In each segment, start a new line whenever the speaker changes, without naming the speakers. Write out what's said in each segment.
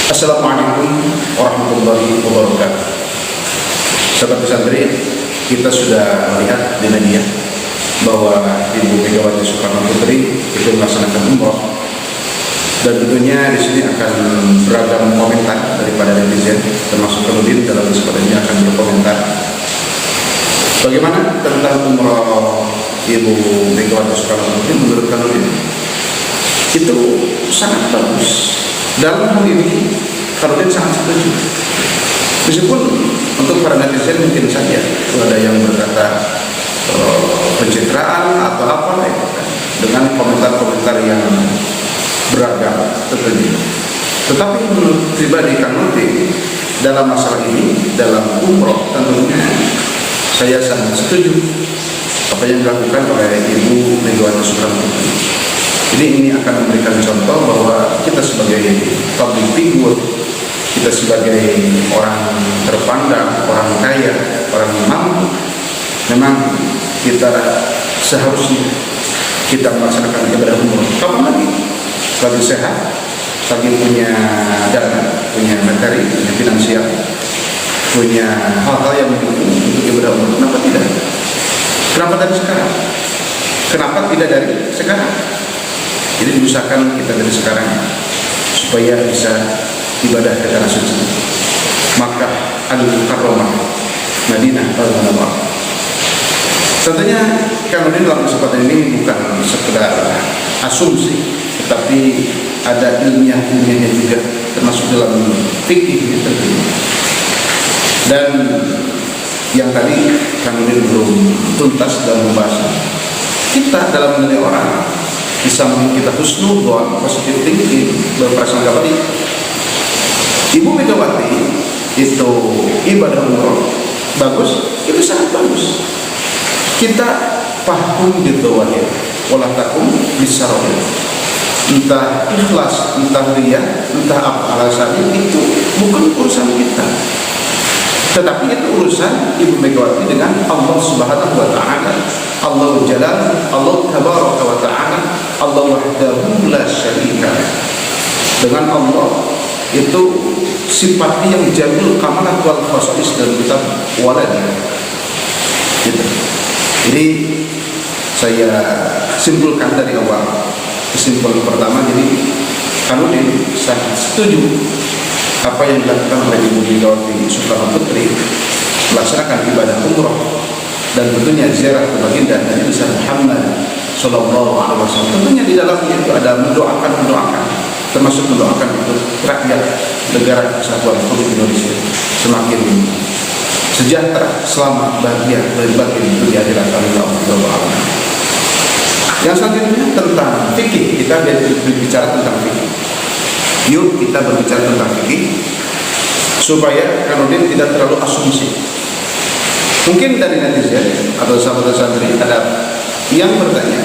Assalamualaikum warahmatullahi wabarakatuh. Sahabat pesantren, kita sudah melihat di media bahwa Ibu Megawati Soekarno Putri itu melaksanakan umroh, dan tentunya di sini akan beragam komentar daripada netizen, termasuk Kanudin dalam kesempatannya akan berkomentar bagaimana tentang umroh Ibu Megawati Soekarno Putri. Menurut Kanudin itu sangat bagus. Dalam hal ini Kanudin sangat setuju. Meskipun untuk para netizen mungkin saja ada yang berkata pencitraan atau apa dengan komentar-komentar yang beragam tentunya. Tetapi menurut pribadi Kanudin dalam masalah ini, dalam umroh, tentunya saya sangat setuju apa yang dilakukan oleh Ibu Megawati Soekarno Putri. Jadi ini akan memberikan contoh bahwa kita sebagai public figure, kita sebagai orang terpandang, orang kaya, orang mampu, memang kita seharusnya kita melaksanakan ibadah umroh. Kapan lagi? Lagi sehat, lagi punya dana, punya materi, punya finansial, punya hal-hal yang mendukung untuk ibadah umroh. Kenapa tidak? Kenapa dari sekarang? Kenapa tidak dari sekarang? Jadi diusahakan kita dari sekarang supaya bisa ibadah ke tanah suci Makkah Al-Mukarramah, Madinah Al-Munawwarah. Tentunya Kanudin dalam kesempatan ini bukan sekedar asumsi, tetapi ada ilmiah-ilmiahnya juga, termasuk dalam fikih tentunya. Dan yang tadi Kanudin belum tuntas dalam membahas, kita dalam menilai orang di samping kita husnudzon, positive thinking, berprasangka baik, Ibu Megawati itu ibadah umroh bagus, itu sangat bagus. Kita paham gitu wahid, walah takum bisarahir. Entah ikhlas, entah riya, entah apa alasannya, itu bukan urusan kita. Tetapi itu urusan Ibu Megawati dengan Allah Subhanahu wa Ta'ala, Allah Jalal, Allah Tabaraka wa Ta'ala, Allah wahdahu la syarika. Dengan Allah itu sifatnya yang jamil kamalah wal khasais dan kitab walad. Gitu. Jadi saya simpulkan dari awal, kesimpulan pertama, jadi Kanudin sangat setuju apa yang dilakukan oleh Ibu Megawati Soekarno Putri melaksanakan ibadah umroh dan tentunya ziarah ke baginda Nabi Muhammad Sallallahu Alaihi Wasallam. Tentunya di dalamnya itu ada mendoakan, termasuk mendoakan untuk rakyat negara Kesatuan Republik Indonesia semakin sejahtera, selamat, bahagia, berbahagia di akhirat. Allah. Yang selanjutnya tentang fikih, kita berbicara tentang fikih. Yuk kita berbicara tentang fikih supaya Kanudin tidak terlalu asumsi. Mungkin dari netizen atau sahabat santri ada yang bertanya,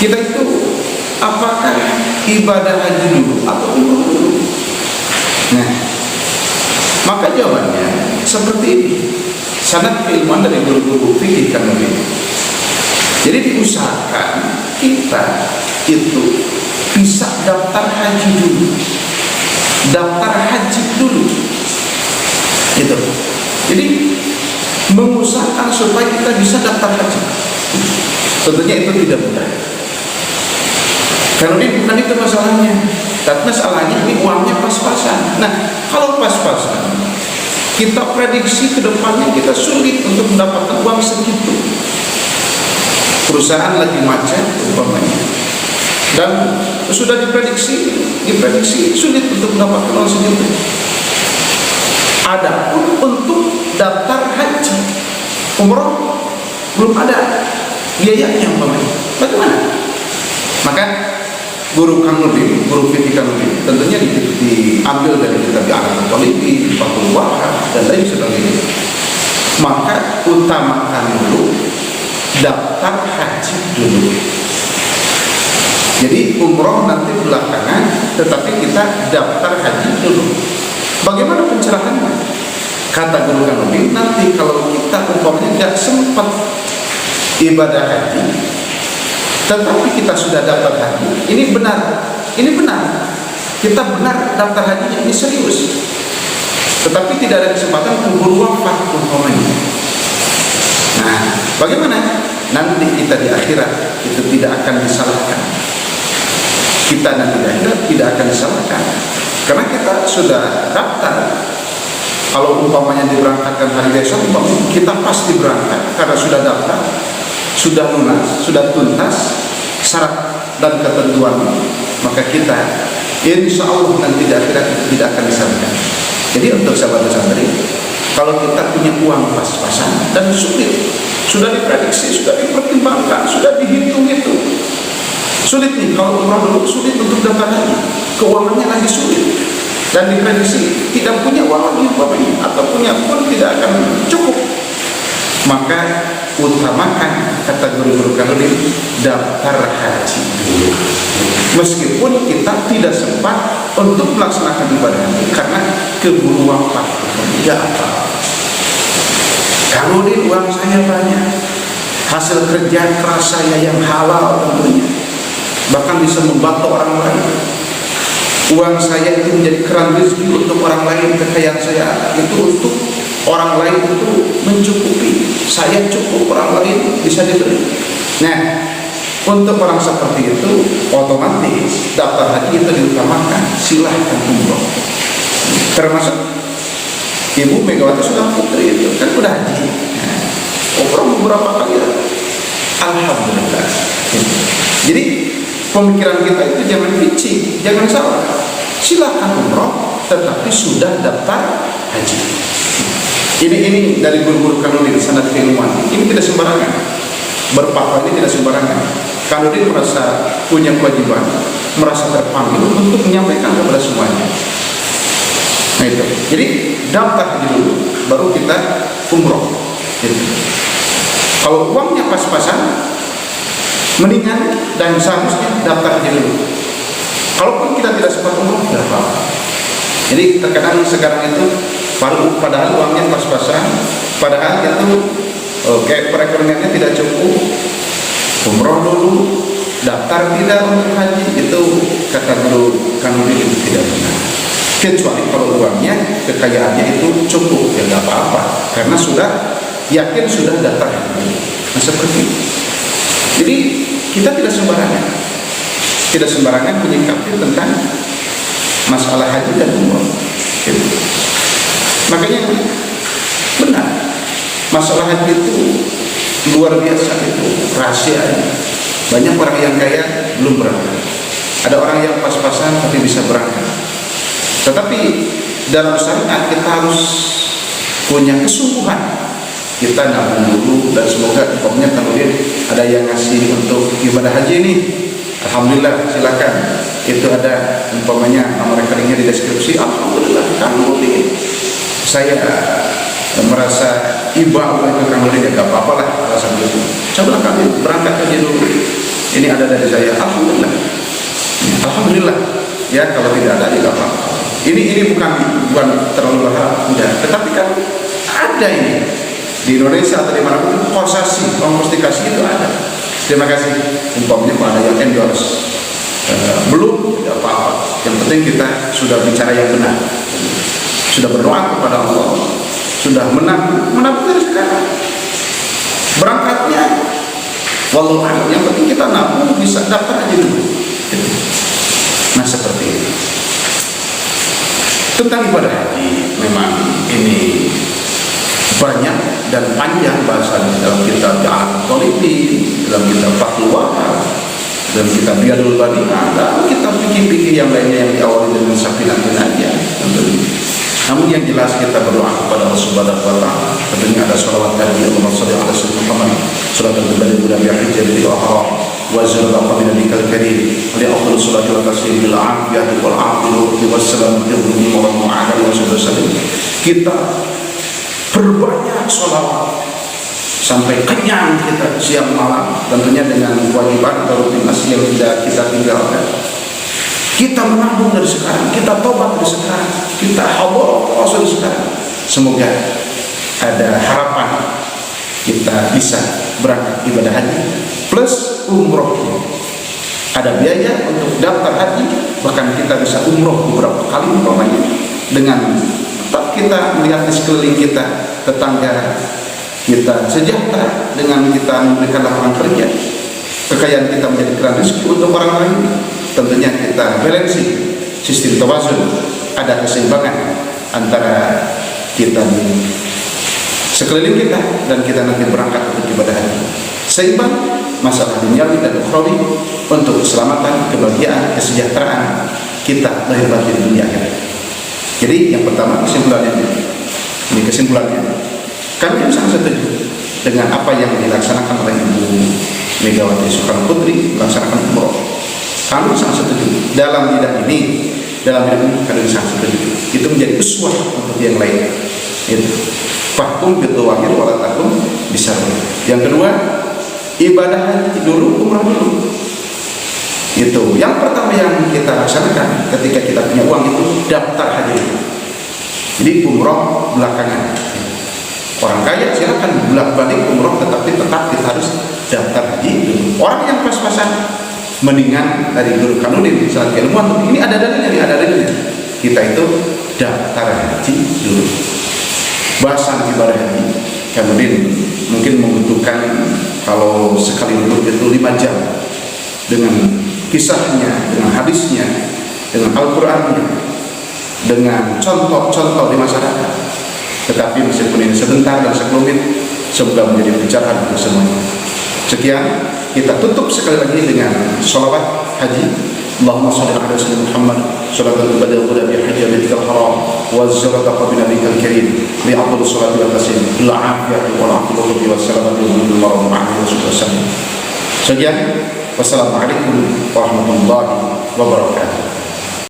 kita itu apakah ibadah haji dulu atau umroh dulu? Nah, maka jawabannya seperti ini. Sanad keilmuan dari guru-guru fikih Kanudin. Jadi diusahakan kita itu bisa daftar haji dulu, gitu. Jadi mengusahakan supaya kita bisa daftar haji. Tentunya itu tidak mudah. Kanudin bukan itu masalahnya. Tapi masalahnya ini uangnya pas-pasan. Nah, kalau pas-pasan, kita prediksi ke depannya kita sulit untuk mendapatkan uang segitu. Perusahaan lagi macet umpamanya, dan sudah diprediksi sulit untuk mendapatkan uang segitu. Adapun untuk daftar haji umroh belum ada biayanya umpamanya. Bagaimana? Maka guru Kanudin, guru fikih Kanudin tentunya diambil dari kitab Al-Talibi, Fathul Wahab dan lain sebagainya. Maka utamakan dulu daftar haji dulu. Jadi umroh nanti belakangan, tetapi kita daftar haji dulu. Bagaimana pencerahannya? Kata guru Kanudin, nanti kalau kita umpamanya tidak sempat ibadah haji, tetapi kita sudah dapat haji, ini benar ini benar, kita benar daftar hajinya, ini serius. Tetapi tidak ada kesempatan keburu wafat umpamanya. Nah, bagaimana? Nanti kita di akhirat itu tidak akan disalahkan. Kita nanti di akhirat tidak akan disalahkan, karena kita sudah daftar. Kalau umpamanya diberangkatkan hari besok, kita pasti berangkat karena sudah daftar, sudah lunas, sudah tuntas syarat dan ketentuan. Maka kita insya Allah nanti di akhirat tidak akan disalahkan. Jadi untuk sahabat-sahabat, kalau kita punya uang pas-pasan dan sulit, sudah diprediksi, sudah dipertimbangkan, sudah dihitung itu, sulit nih. Kalau umrah dulu sulit untuk daftar haji, keuangannya lagi sulit, dan diprediksi tidak punya uang lagi umpamanya, atau punya pun tidak akan cukup, maka utamakan kategori berkali daftar haji dulu. Meskipun kita tidak sempat untuk melaksanakan ibadah haji karena keburu wafat, tidak apa. Kalau di uang saya banyak, hasil kerja keras saya yang halal tentunya, bahkan bisa membantu orang lain. Uang saya itu menjadi keran rezeki untuk orang lain, kekayaan saya itu untuk orang lain itu mencukupi, saya cukup, orang lain bisa diberi. Nah, untuk orang seperti itu otomatis daftar haji itu diutamakan, silahkan umroh. Termasuk Ibu Megawati Soekarno Putri itu kan udah haji, umroh beberapa kali ya. Alhamdulillah. Jadi pemikiran kita itu jangan licik, jangan salah. Silakan umroh, tetapi sudah daftar haji. Ini dari guru-guru Kanudin, sanad keilmuan. Ini tidak sembarangan. Berpapa ini tidak sembarangan. Kanudin merasa punya kewajiban, merasa terpanggil untuk menyampaikan kepada semuanya. Nah itu. Jadi daftar haji dulu, baru kita umroh. Gitu. Kalau uangnya pas-pasan, mendingan dan seharusnya daftar haji dulu. Kalaupun kita tidak sempat umroh, tidak apa-apa. Jadi terkadang sekarang itu padahal uangnya pas-pasan, padahal itu kayak perekonomiannya tidak cukup, umroh dulu, daftar tidak untuk haji, itu kata guru Kanudin itu tidak benar. Kecuali kalau uangnya, kekayaannya itu cukup, ya nggak apa-apa, karena sudah yakin sudah daftar haji. Nah seperti itu. Jadi kita tidak sembarangan menyikapi tentang masalah haji dan umroh. Gitu. Makanya benar, masalah haji itu luar biasa, itu rahasia. Banyak orang yang kaya belum berangkat, ada orang yang pas-pasan tapi bisa berangkat. Tetapi dalam syariat kita harus punya kesungguhan. Kita nabung dulu, dan semoga umpamanya kemudian ada yang ngasih untuk ibadah haji ini, alhamdulillah, silakan. Itu ada umpamanya nomor rekeningnya di deskripsi. Alhamdulillah, Kanudin, saya merasa iba itu Kanudin, ya gak apa-apa lah alasan itu. Coba kami berangkat aja dulu. Ini ada dari saya, alhamdulillah. Alhamdulillah. Ya kalau tidak ada, ya gak apa-apa. Ini bukan terlalu berharap, enggak. Tetapi kan ada ini. Di Indonesia atau dimanapun, kosasi, ongkos dikasih itu ada. Terima kasih. Umpamanya kalau ada yang endorse, belum, tidak apa-apa. Yang penting kita sudah bicara yang benar, sudah berdoa kepada Allah, sudah menabung dari sekarang. Berangkatnya, wallahu a'lam. Yang penting kita nabung, bisa daftar aja dulu. Nah seperti itu. Tentang ibadah haji, memang ini banyak dan panjang bahasanya dalam kitab Ja'al Talibin, dalam kitab Fathul Wahab, dalam kitab Riyadul Badi'ah, dan kitab fikih-fikih yang lainnya yang diawali dengan Safinatun Najah. Namun yang jelas kita berdoa kepada Allah Subhanahu wa taala. Tentunya ada shalawat dari Allahumma shalli ala sayyidina Muhammad sallallahu alaihi wa sallam bi ihram wa sallallahu min nabiyil karim li afdal salati wa taslim bil afiyati wal afiyati wassalam bihi wa ala alihi. Kita berbanyak sholawat sampai kenyang kita siang malam, tentunya dengan kewajiban atau rutinitas yang tidak kita tinggalkan. Kita menabung dari sekarang, kita tobat dari sekarang, kita habar dari sekarang. Semoga ada harapan kita bisa berangkat ibadah haji plus umroh. ada biaya untuk daftar haji, bahkan kita bisa umroh beberapa kali umpamanya, dengan tetap kita melihat di sekeliling kita, tetangga kita sejahtera, dengan kita memberikan lapangan kerja, kekayaan kita menjadi keran rezeki untuk orang lain. Tentunya kita balansi sistem tawazun, ada keseimbangan antara kita di sekeliling kita dan kita nanti berangkat untuk ibadah haji. Seimbang masalah duniawi dan ukhrawi untuk keselamatan, kebahagiaan, kesejahteraan kita lahir batin dunia akhirat. Jadi yang pertama kesimpulannya ini kesimpulannya, kami sangat setuju dengan apa yang dilaksanakan oleh Ibu Megawati Soekarno Putri melaksanakan umroh. Kami sangat setuju dalam bidang ini, kami sangat setuju. Itu menjadi uswah untuk yang lain. Itu fahkum bitawakil wala takum bisa. Yang kedua, ibadah haji dulu, umrah dulu. Itu yang pertama yang kita laksanakan ketika kita punya uang, itu daftar haji dulu. Jadi umrah belakangan. Orang kaya silakan bolak-balik umrah, tetapi tetap kita harus daftar haji dulu. Orang yang pas-pasan mendingan dari Guru Kanudin saat keilmuan, ini ada dalilnya. Kita itu daftar haji dulu. Bahasan ibadah haji Kanudin mungkin membutuhkan, kalau sekali duduk itu 5 jam, dengan kisahnya, dengan hadisnya, dengan Al-Qur'annya, dengan contoh-contoh di masyarakat. Tetapi meskipun ini sebentar dan sekelumit, semoga menjadi pencerahan untuk semuanya. Sekian, kita tutup sekali lagi dengan sholawat haji. Allahumma sholli ala sayyidina Muhammad sholatan tubadil qula bi hajji baitikal haram wa ziyarata qabri nabiyikal karim bi afdhalus sholati wa taslim bil afiyati wal aqibati was salamati wal marad ma'ahu wasallam. Sekian, wassalamualaikum warahmatullahi wabarakatuh.